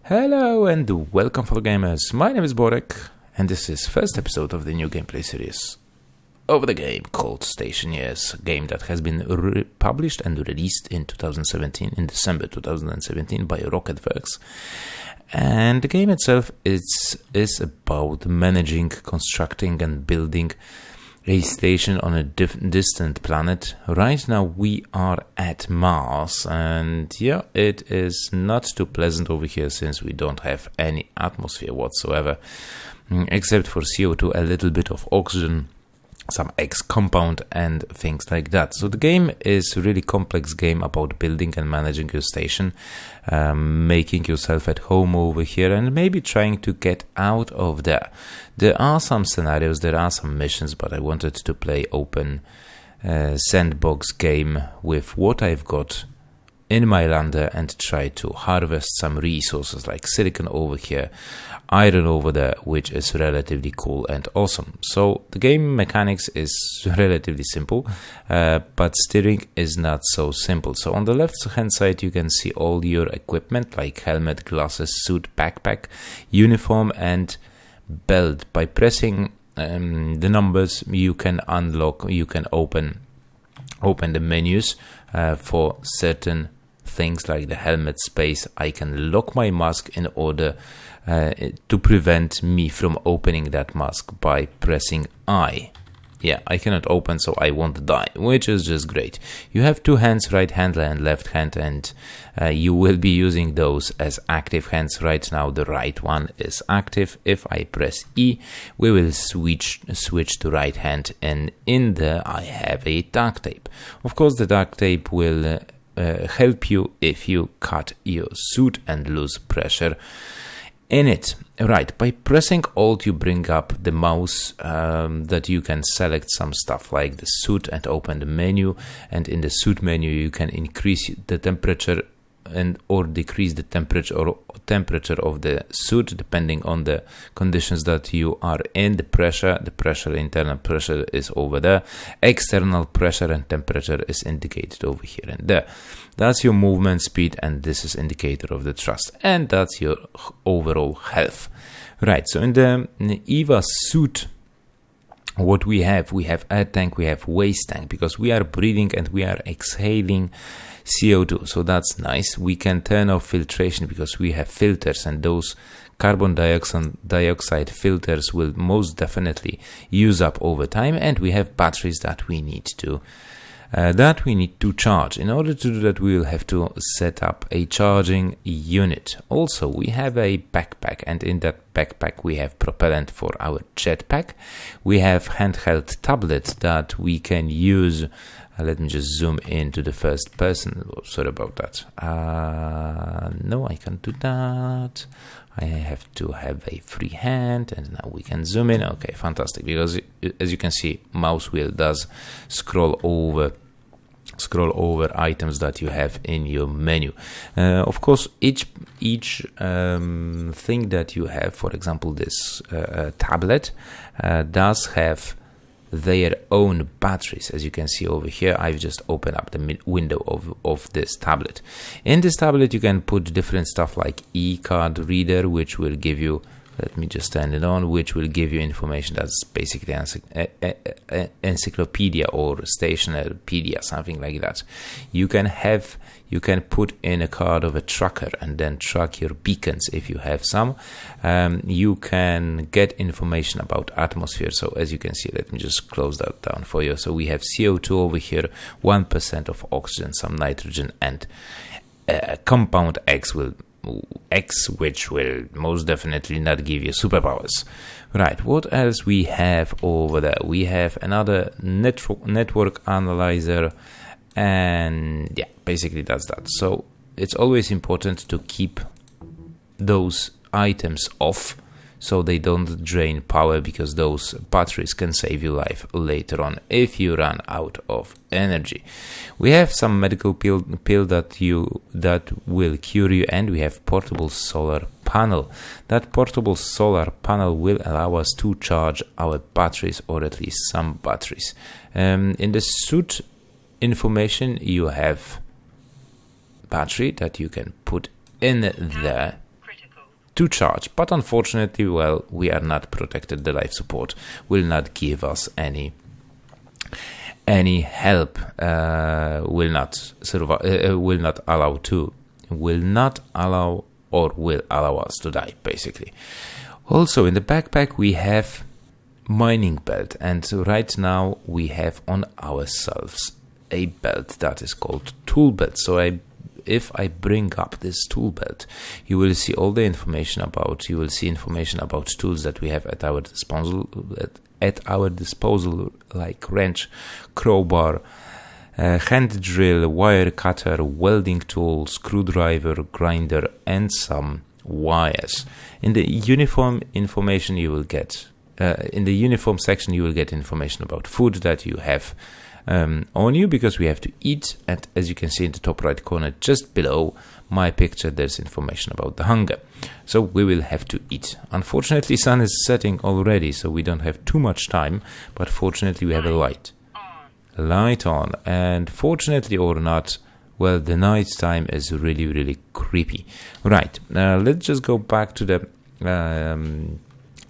Hello and welcome fellow gamers, my name is Borek and this is first episode of the new gameplay series of the game called Stationeers, a game that has been published and released in 2017, in December 2017 by Rocketworks. And the game itself is about managing, constructing and building a station on a distant planet. Right now we are at Mars, and yeah, it is not too pleasant over here since we don't have any atmosphere whatsoever, except for CO2, a little bit of oxygen, some X compound and things like that. So the game is a really complex game about building and managing your station, making yourself at home over here and maybe trying to get out of there. There are some scenarios, there are some missions, but I wanted to play open sandbox game with what I've got in my lander and try to harvest some resources like silicon over here, iron over there, which is relatively cool and awesome. So the game mechanics is relatively simple, but steering is not so simple. So on the left hand side you can see all your equipment like helmet, glasses, suit, backpack, uniform and belt. By pressing the numbers you can unlock, you can open the menus for certain things like the helmet space. I can lock my mask in order to prevent me from opening that mask by pressing I. Yeah, I cannot open, so I won't die, which is just great. You have two hands, right hand and left hand, and you will be using those as active hands. Right now the right one is active. If I press E, we will switch to right hand, and in there I have a duct tape. Of course the duct tape will help you if you cut your suit and lose pressure in it. Right, by pressing Alt you bring up the mouse that you can select some stuff like the suit and open the menu, and in the suit menu you can increase the temperature and or decrease the temperature of the suit depending on the conditions that you are in. The pressure, internal pressure is over there, external pressure and temperature is indicated over here and there. That's your movement speed, and this is indicator of the thrust, and that's your overall health. Right, so in the EVA suit, what we have air tank, we have waste tank, because we are breathing and we are exhaling CO2, so that's nice. We can turn off filtration because we have filters, and those carbon dioxide filters will most definitely use up over time. And we have batteries that we need to charge. In order to do that, we will have to set up a charging unit. Also, we have a backpack, and in that backpack we have propellant for our jetpack. We have handheld tablet that we can use. Let me just zoom into the first person. Oh, sorry about that. No, I can't do that. I have to have a free hand, and now we can zoom in. Okay, fantastic, because as you can see, mouse wheel does scroll over items that you have in your menu. Of course, each thing that you have, for example this tablet, does have their own batteries. As you can see over here, I've just opened up the window of this tablet. In this tablet you can put different stuff like e-card reader, which will give you, let me just turn it on, which will give you information that's basically encyclopedia or stationerypedia, something like that. You can put in a card of a tracker and then track your beacons if you have some. You can get information about atmosphere. So as you can see, let me just close that down for you. So we have CO2 over here, 1% of oxygen, some nitrogen, and compound X, which will most definitely not give you superpowers. Right, what else we have over there? We have another network analyzer, and yeah, basically that's that. So it's always important to keep those items off so they don't drain power, because those batteries can save your life later on if you run out of energy. We have some medical pill that will cure you, and we have portable solar panel. That portable solar panel will allow us to charge our batteries, or at least some batteries. In the suit information you have battery that you can put in there. to charge, but unfortunately, well, we are not protected. The life support will not give us any help, will not allow us to die, basically. Also, in the backpack we have mining belt, and right now we have on ourselves a belt that is called tool belt. So if I bring up this tool belt, you will see all the information about tools that we have at our disposal, like wrench, crowbar, hand drill, wire cutter, welding tool, screwdriver, grinder, and some wires. In the uniform information you will get, in the uniform section you will get information about food that you have on you, because we have to eat. And as you can see in the top right corner just below my picture, there's information about the hunger, so we will have to eat. Unfortunately, sun is setting already, so we don't have too much time, but fortunately we have a light on, and fortunately or not, well, the night time is really, really creepy. Right, let's just go back to the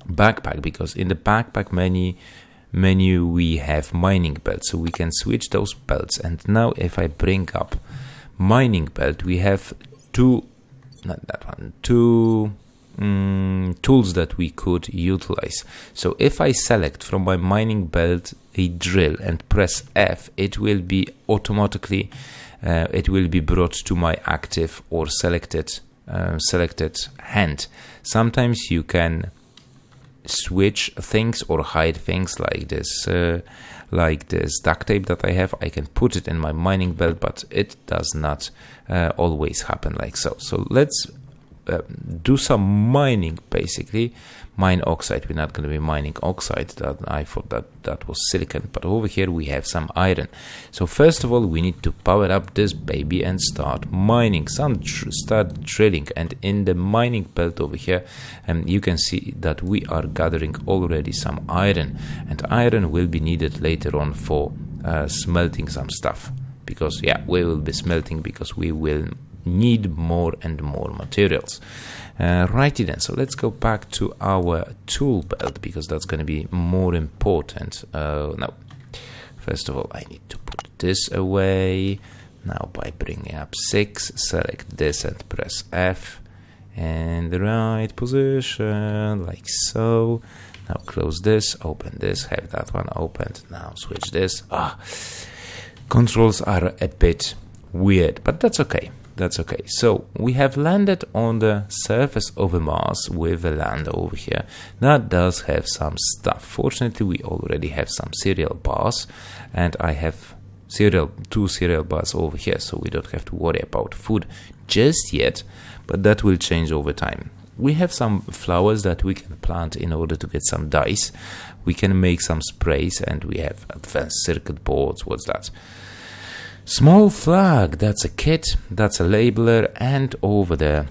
backpack, because in the backpack menu we have mining belts, so we can switch those belts. And now if I bring up mining belt, we have two tools that we could utilize. So if I select from my mining belt a drill and press F, it will be automatically brought to my active or selected hand. Sometimes you can switch things or hide things, like this duct tape that I have. I can put it in my mining belt, but it does not always happen like so. So let's do some mining, basically. Mine oxide. We're not going to be mining oxide. That I thought that was silicon, but over here we have some iron. So first of all, we need to power up this baby and start mining. Start drilling, and in the mining belt over here, you can see that we are gathering already some iron, and iron will be needed later on for smelting some stuff. Because we will be smelting, because we will need more and more materials. Righty then, so let's go back to our tool belt, because that's going to be more important. No, first of all, I need to put this away. Now by bringing up 6, select this and press F in the right position, like so. Now close this, open this, have that one opened. Now switch this. Controls are a bit weird, but that's okay. That's okay. So we have landed on the surface of a Mars with a lander over here. That does have some stuff. Fortunately, we already have some cereal bars, and I have 2 cereal bars over here, so we don't have to worry about food just yet, but that will change over time. We have some flowers that we can plant in order to get some dyes. We can make some sprays, and we have advanced circuit boards. What's that? Small flag, that's a kit, that's a labeler, and over there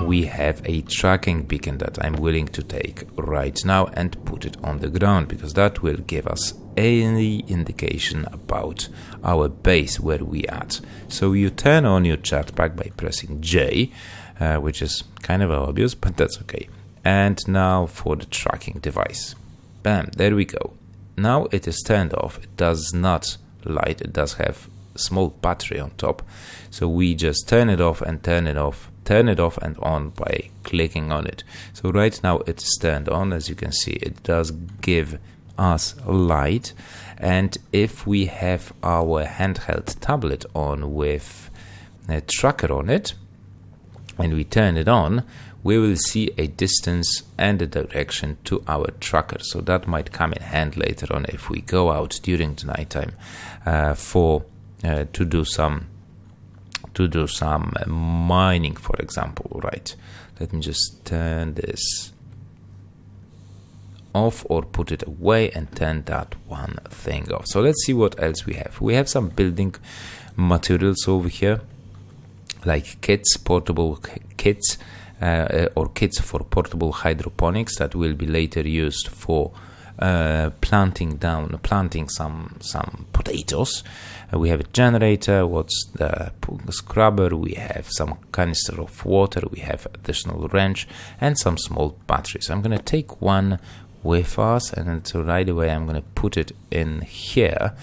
we have a tracking beacon that I'm willing to take right now and put it on the ground, because that will give us any indication about our base, where we at. So you turn on your jetpack by pressing J, which is kind of obvious, but that's okay. And now for the tracking device. Bam, there we go. Now it is turned off. It does not light. It does have a small battery on top, so we just turn it off and turn it off and on by clicking on it. So right now it's turned on. As you can see, it does give us light, and if we have our handheld tablet on with a tracker on it and we turn it on, we will see a distance and a direction to our tracker. So that might come in hand later on if we go out during the nighttime to do some mining, for example. Right, let me just turn this off or put it away and turn that one thing off. So let's see what else we have. We have some building materials over here, like kits, portable kits, or kits for portable hydroponics that will be later used for planting some potatoes. We have a generator, what's the scrubber, we have some canister of water, we have additional wrench and some small batteries. I'm gonna take one with us, and so right away I'm gonna put it in here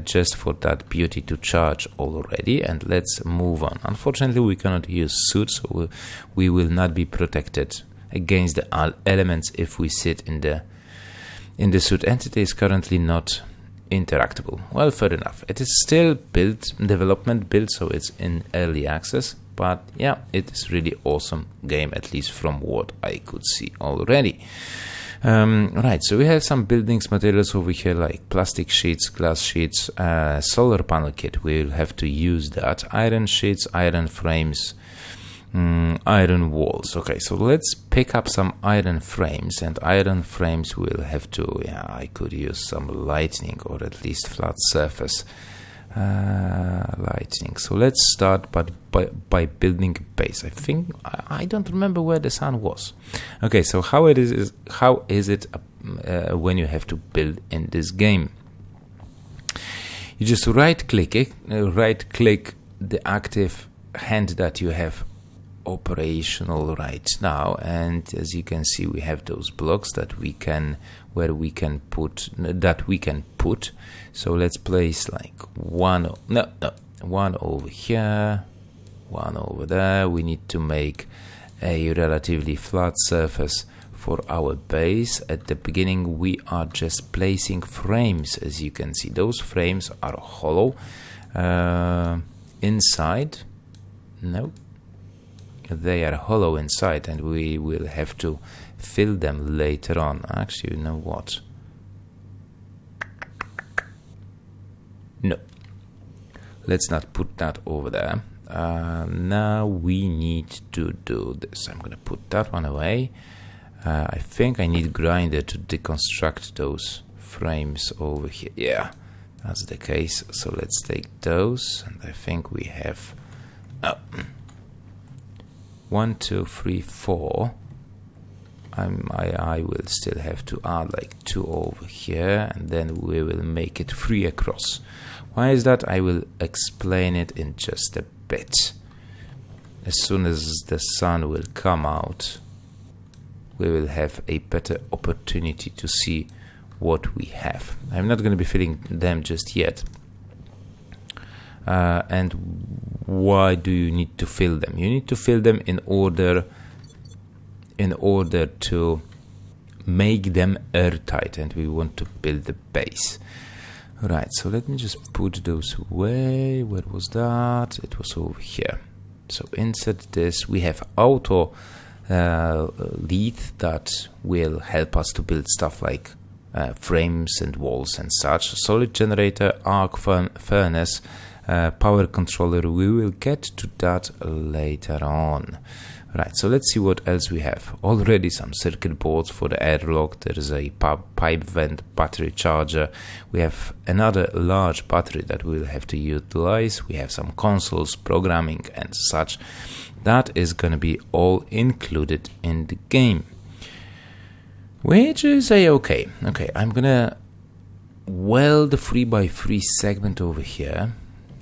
just for that beauty to charge already, and let's move on. Unfortunately we cannot use suits, so we will not be protected against the elements if we sit in the suit. Entity is currently not interactable. Well, fair enough. It is still development build, so it's in early access, but yeah, it is really awesome game, at least from what I could see already. Right, so we have some buildings materials over here, like plastic sheets, glass sheets, solar panel kit. We'll have to use that. Iron sheets, iron frames, iron walls. Okay, so let's pick up some iron frames, and iron frames will have to, yeah, I could use some lightning, or at least flat surface lightning. So let's start by building a base. I think I don't remember where the sun was. Okay, so how is it when you have to build in this game? You just right click the active hand that you have operational right now, and as you can see we have those blocks that we can put. So let's place like one over here, one over there. We need to make a relatively flat surface for our base. At the beginning we are just placing frames. As you can see, those frames are hollow inside. No, they are hollow inside, and we will have to fill them later on. Actually, you know what? No, let's not put that over there. Now we need to do this. I'm gonna put that one away. I think I need grinder to deconstruct those frames over here. Yeah, that's the case. So let's take those, and I think we have 1, 2, 3, 4. I will still have to add like 2 over here, and then we will make it 3 across. Why is that? I will explain it in just a bit. As soon as the sun will come out, we will have a better opportunity to see what we have. I'm not going to be filling them just yet. And why do you need to fill them? You need to fill them in order to make them airtight, and we want to build the base. Right, so let me just put those away. Where was that? It was over here. So insert this. We have auto lead that will help us to build stuff like frames and walls and such. Solid generator, arc furnace, power controller. We will get to that later on. Right, so let's see what else we have. Already some circuit boards for the airlock. There is a pipe vent, battery charger. We have another large battery that we'll have to utilize. We have some consoles, programming and such. That is going to be all included in the game, which is okay. Okay, I'm going to weld the 3x3 segment over here.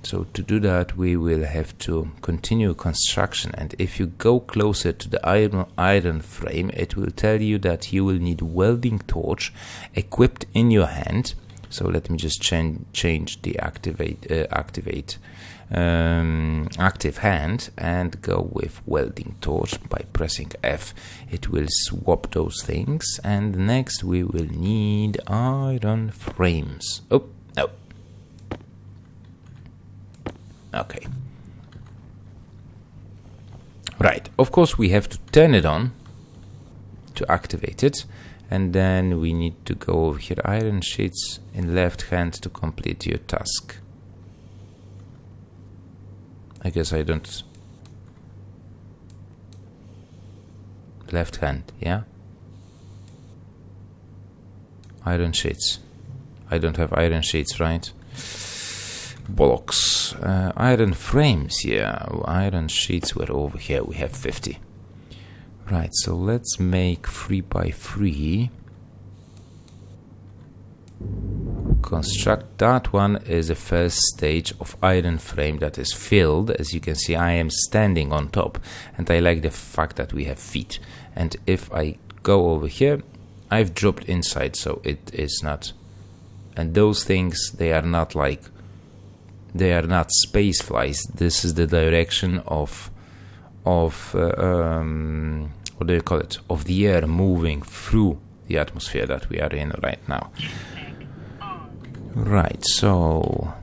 So to do that, we will have to continue construction, and if you go closer to the iron frame, it will tell you that you will need welding torch equipped in your hand. So let me just change the active hand and go with welding torch by pressing F. It will swap those things, and next we will need iron frames. Oh, no. Okay. Right, of course we have to turn it on to activate it, and then we need to go over here, iron sheets in left hand to complete your task. I guess I don't... Left hand, yeah? Iron sheets. I don't have iron sheets, right? Bollocks. Iron frames, yeah. Iron sheets were over here. We have 50. Right, so let's make 3x3. construct that one is the first stage of iron frame that is filled. As you can see, I am standing on top, and I like the fact that we have feet. And if I go over here, I've dropped inside, so it is not. And those things, they are not space flies. This is the direction of what do you call it? Of the air moving through the atmosphere that we are in right now. Right, so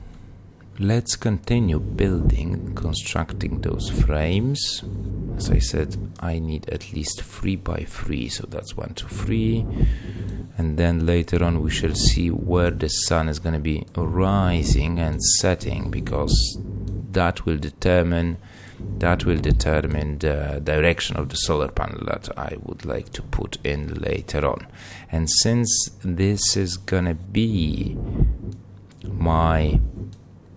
let's continue constructing those frames. As I said, I need at least 3 by 3, so that's 1, 2, 3. And then later on we shall see where the sun is going to be rising and setting, because that will determine the direction of the solar panel that I would like to put in later on. And since this is gonna be my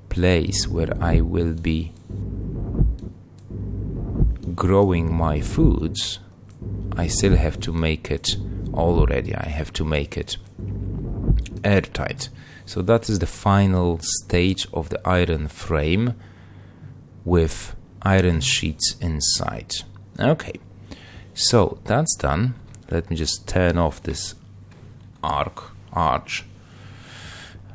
place where I will be growing my foods, I still have to make it I have to make it airtight. So that is the final stage of the iron frame with iron sheets inside. Okay, so that's done. Let me just turn off this arch.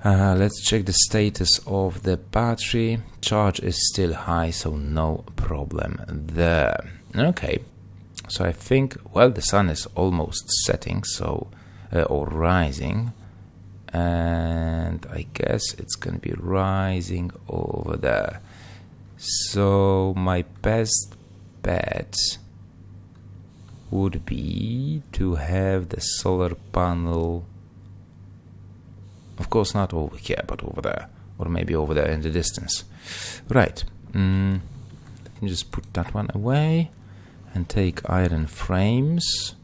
Let's check the status of the battery. Charge is still high, so no problem there. Okay, so I think, well, the sun is almost setting, so or rising, and I guess it's gonna be rising over there. So my best bet would be to have the solar panel, of course not over here, but over there, or maybe over there in the distance. Right, let me just put that one away and take iron frames.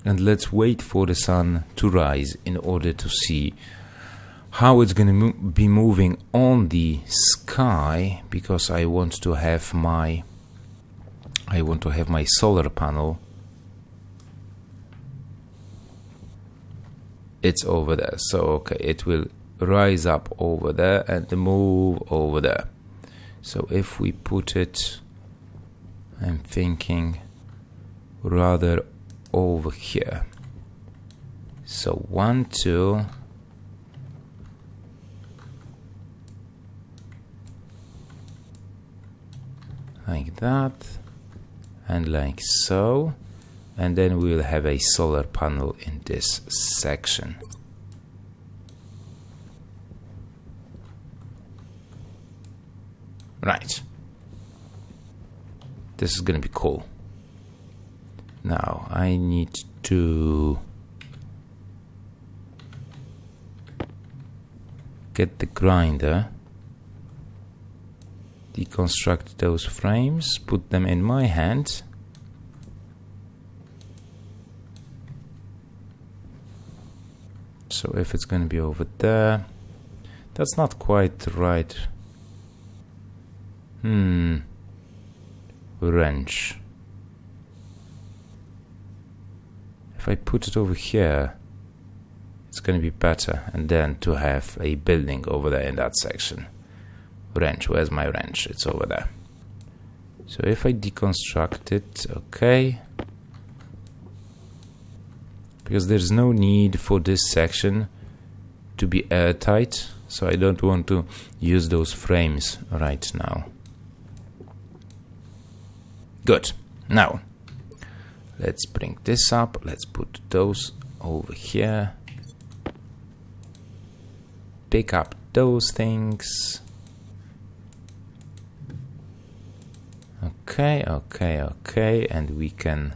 And let's wait for the sun to rise in order to see how it's going to be moving on the sky, because I want to have my solar panel. It's over there, so okay, it will rise up over there and move over there. So if we put it, I'm thinking rather over here. So 1, 2, like that, and like so, and then we will have a solar panel in this section. Right, this is gonna be cool. Now I need to get the grinder, deconstruct those frames, put them in my hand, so if it's going to be over there, that's not quite right. Wrench. If I put it over here, it's going to be better, and then to have a building over there in that section. Wrench, where's my wrench? It's over there. So if I deconstruct it, okay, because there's no need for this section to be airtight, so I don't want to use those frames right now. Good. Now let's bring this up. Let's put those over here. Pick up those things. Okay, and we can,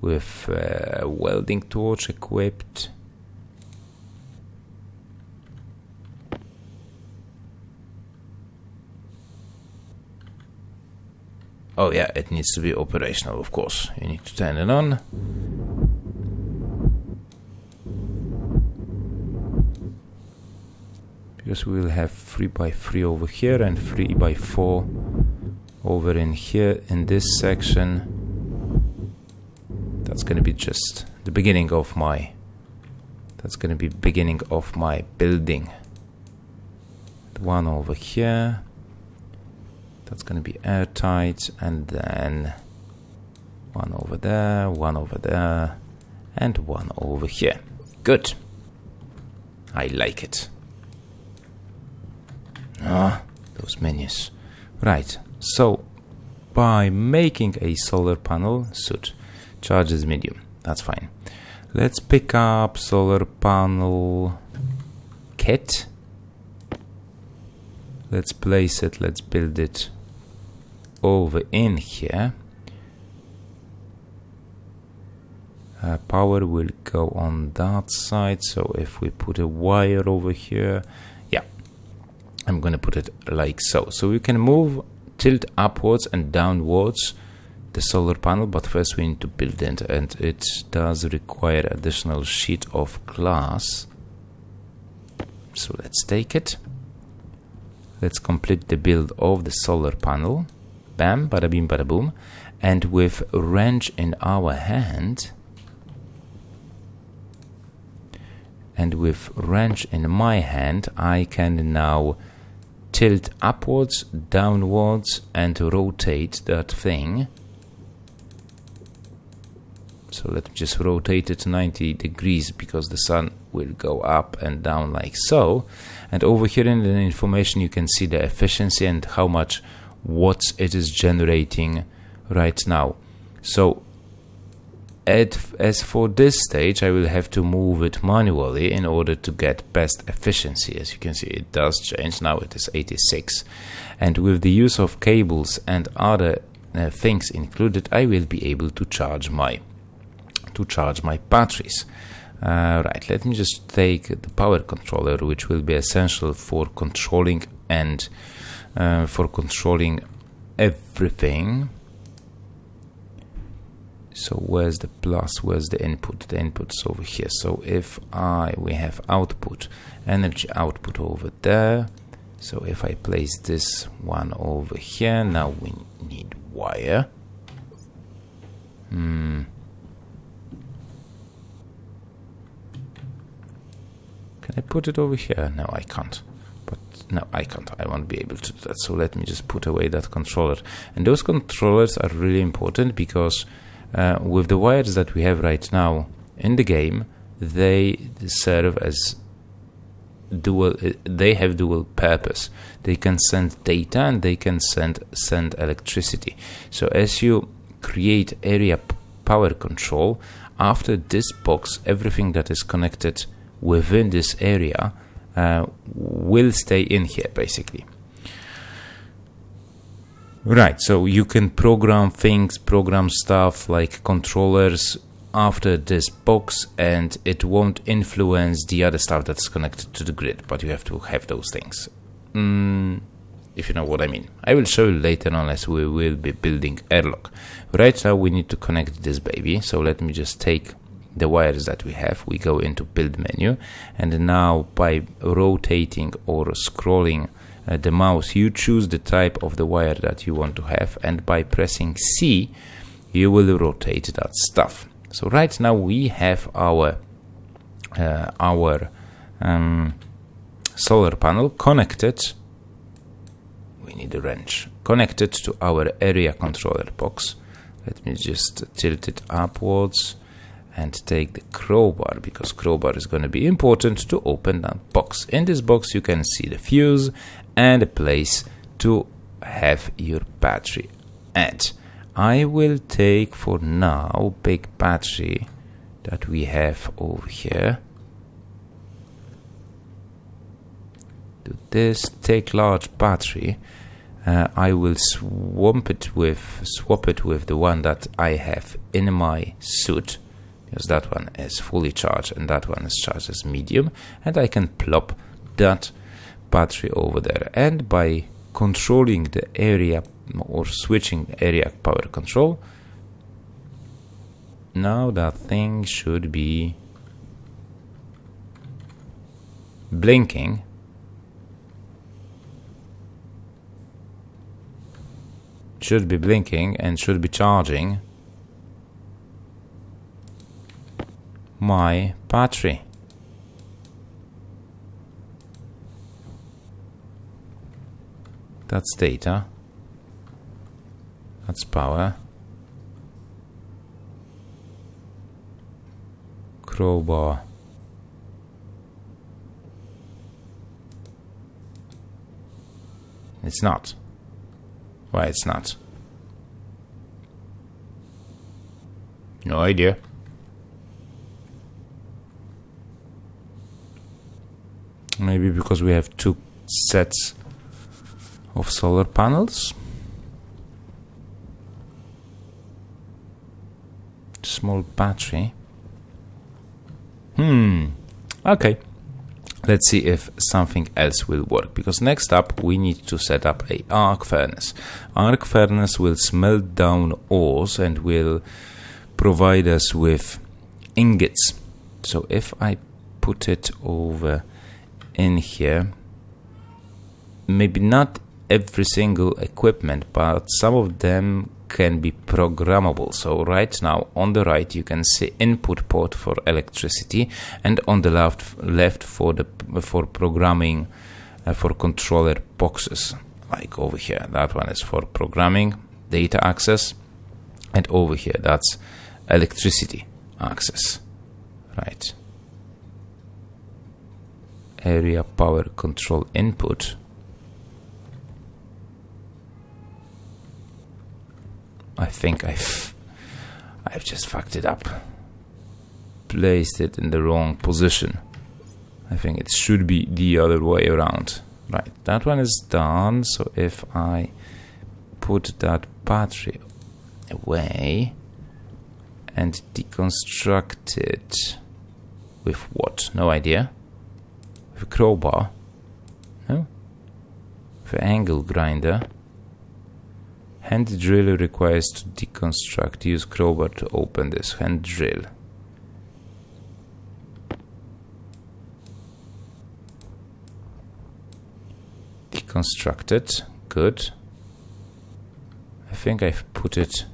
with a welding torch equipped, oh yeah, it needs to be operational, of course. You need to turn it on. Because we will have 3 by 3 over here and 3 by 4 over in here in this section. That's going to be just the beginning of my building. The one over here, that's going to be airtight, and then one over there, and one over here. Good. I like it. Those menus. Right, so by making a solar panel suit, charges medium, that's fine. Let's pick up solar panel kit. Let's place it, let's build it over in here. Power will go on that side, so if we put a wire over here, yeah, I'm gonna put it like so. So we can tilt upwards and downwards the solar panel, but first we need to build it, and it does require additional sheet of glass. So let's take it. Let's complete the build of the solar panel. Bam, bada bim, bada boom. And with a wrench in our hand, and with wrench in my hand, I can now tilt upwards, downwards, and rotate that thing. So let's just rotate it 90 degrees because the sun will go up and down like so. And over here in the information you can see the efficiency and how much watts it is generating right now. So as for this stage, I will have to move it manually in order to get best efficiency. As you can see, it does change. Now it is 86. And with the use of cables and other things included, I will be able to charge my batteries. Right, let me just take the power controller, which will be essential for controlling everything. So where's the plus, where's the input? The input's over here. So if we have output, energy output over there. So if I place this one over here, now we need wire. Can I put it over here? No, I can't. No, I can't. I won't be able to do that. So let me just put away that controller. And those controllers are really important because with the wires that we have right now in the game, they serve as they have dual purpose. They can send data and they can send electricity. So as you create area power control, after this box, everything that is connected within this area will stay in here basically. Right, so you can program stuff like controllers after this box, and it won't influence the other stuff that's connected to the grid, but you have to have those things. If you know what I mean. I will show you later on as we will be building airlock. Right now we need to connect this baby, so let me just take the wires that we have. We go into build menu, and now by rotating or scrolling the mouse, you choose the type of the wire that you want to have, and by pressing C you will rotate that stuff. So right now we have our solar panel connected. We need a wrench connected to our area controller box. Let me just tilt it upwards and take the crowbar, because crowbar is going to be important to open that box. In this box you can see the fuse and a place to have your battery at. I will take for now big battery that we have over here. Do this, take large battery. I will swap it with the one that I have in my suit, because that one is fully charged and that one is charged as medium, and I can plop that battery over there. And by controlling the area or switching area power control, now that thing should be blinking. Should be blinking and should be charging. my battery. That's data. That's power. Crowbar. It's not. Why it's not? No idea. Maybe because we have two sets of solar panels. Small battery. Okay. Let's see if something else will work, because next up we need to set up a arc furnace. Arc furnace will smelt down ores and will provide us with ingots. So if I put it over in here, maybe not every single equipment, but some of them can be programmable. So right now on the right you can see input port for electricity, and on the left for programming for controller boxes, like over here. That one is for programming, data access, and over here that's electricity access. Right. Area power control input. I think I've just fucked it up. Placed it in the wrong position. I think it should be the other way around. Right, that one is done. So if I put that battery away and deconstruct it with what? No idea. With a crowbar? No? With an angle grinder? Hand drill requires to deconstruct. Use crowbar to open this. Hand drill. Deconstructed. Good. I think I've put it.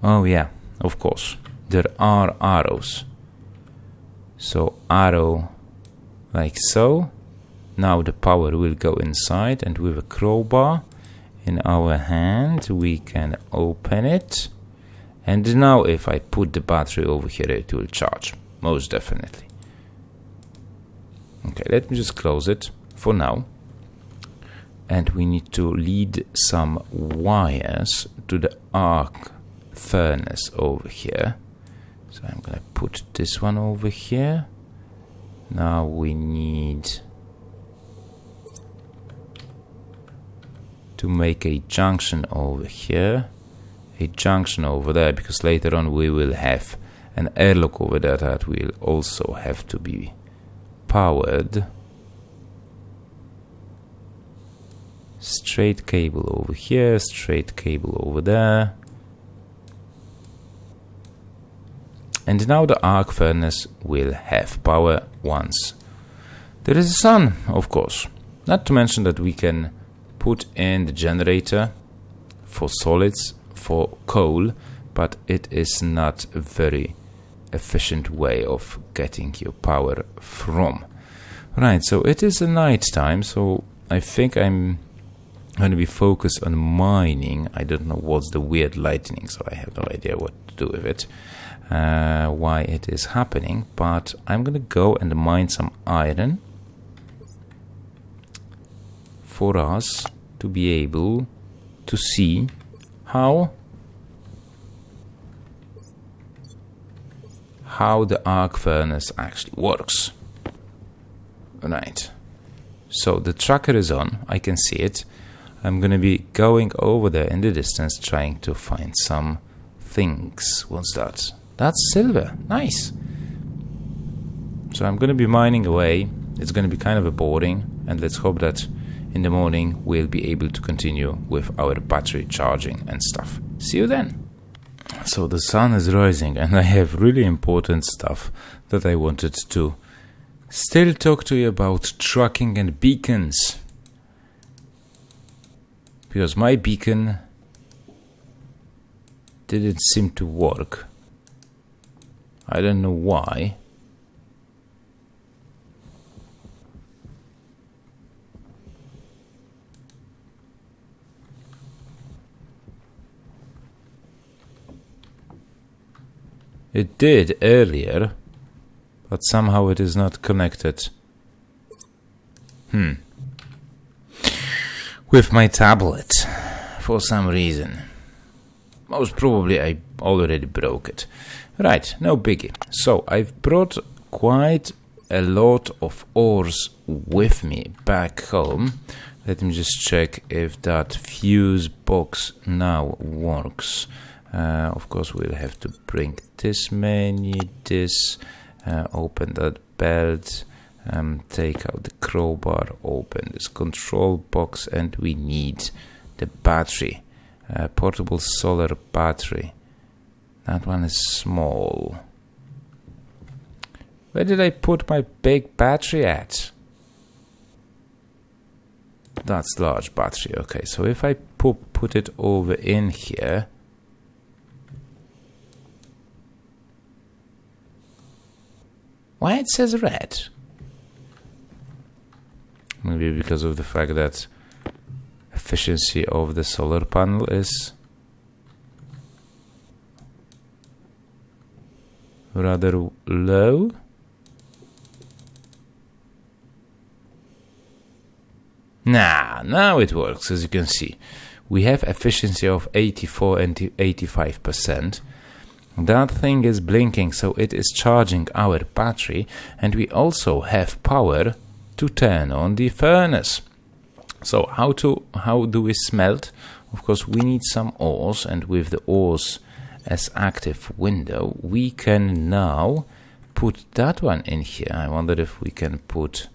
Oh yeah, of course. There are arrows. So arrow like so. Now the power will go inside, and with a crowbar in our hand we can open it. And now if I put the battery over here, it will charge, most definitely. Okay, let me just close it for now. And we need to lead some wires to the arc furnace over here. So I'm gonna put this one over here. Now we need to make a junction over here, a junction over there, because later on we will have an airlock over there that will also have to be powered. Straight cable over here, straight cable over there. And now the arc furnace will have power once there is a sun, of course. Not to mention that we can put in the generator for solids, for coal, but it is not a very efficient way of getting your power from. Right, so it is a night time, so I think I'm going to be focused on mining. I don't know what's the weird lightning, so I have no idea what to do with it, why it is happening, but I'm going to go and mine some iron for us to be able to see how the arc furnace actually works. Right, so the tracker is on, I can see it. I'm gonna be going over there in the distance trying to find some things. What's that? That's silver, nice. So I'm gonna be mining away. It's gonna be kind of a boring, and let's hope that in the morning we'll be able to continue with our battery charging and stuff. See you then. So the sun is rising, and I have really important stuff that I wanted to still talk to you about: tracking and beacons. Because my beacon didn't seem to work. I don't know why. It did earlier, but somehow it is not connected. With my tablet, for some reason. Most probably I already broke it. Right, no biggie. So I've brought quite a lot of ores with me back home. Let me just check if that fuse box now works. Of course, we'll have to bring this menu, this, open that belt, take out the crowbar, open this control box, and we need the battery, portable solar battery. That one is small. Where did I put my big battery at? That's large battery. Okay, so if I put it over in here, why it says red? Maybe because of the fact that efficiency of the solar panel is rather low. Now it works. As you can see, we have efficiency of 84 and 85%. That thing is blinking, so it is charging our battery, and we also have power to turn on the furnace. So how do we smelt? Of course, we need some ores, and with the ores as active window, we can now put that one in here. I wonder if we can put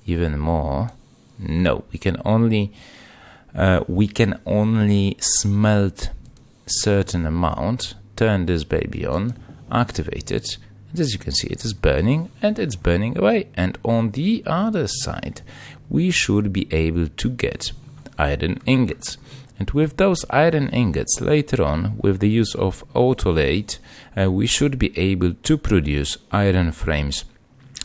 even more. No, we can only smelt certain amount. Turn this baby on, activate it, and as you can see, it is burning, and it's burning away. And on the other side, we should be able to get iron ingots. And with those iron ingots, later on, with the use of autolathe, we should be able to produce iron frames,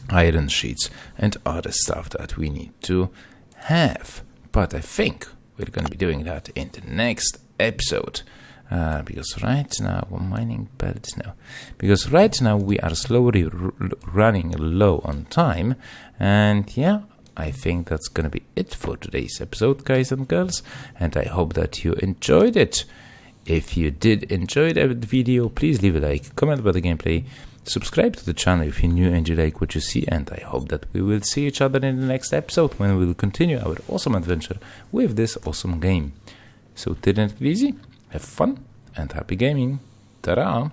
iron sheets, and other stuff that we need to have. But I think we're going to be doing that in the next episode. Because right now, mining belts now. Because right now we are slowly running low on time. And yeah, I think that's gonna be it for today's episode, guys and girls. And I hope that you enjoyed it. If you did enjoy the video, please leave a like, comment about the gameplay, subscribe to the channel if you're new and you like what you see. And I hope that we will see each other in the next episode when we will continue our awesome adventure with this awesome game. So, take it easy. Have fun and happy gaming. Ta-da!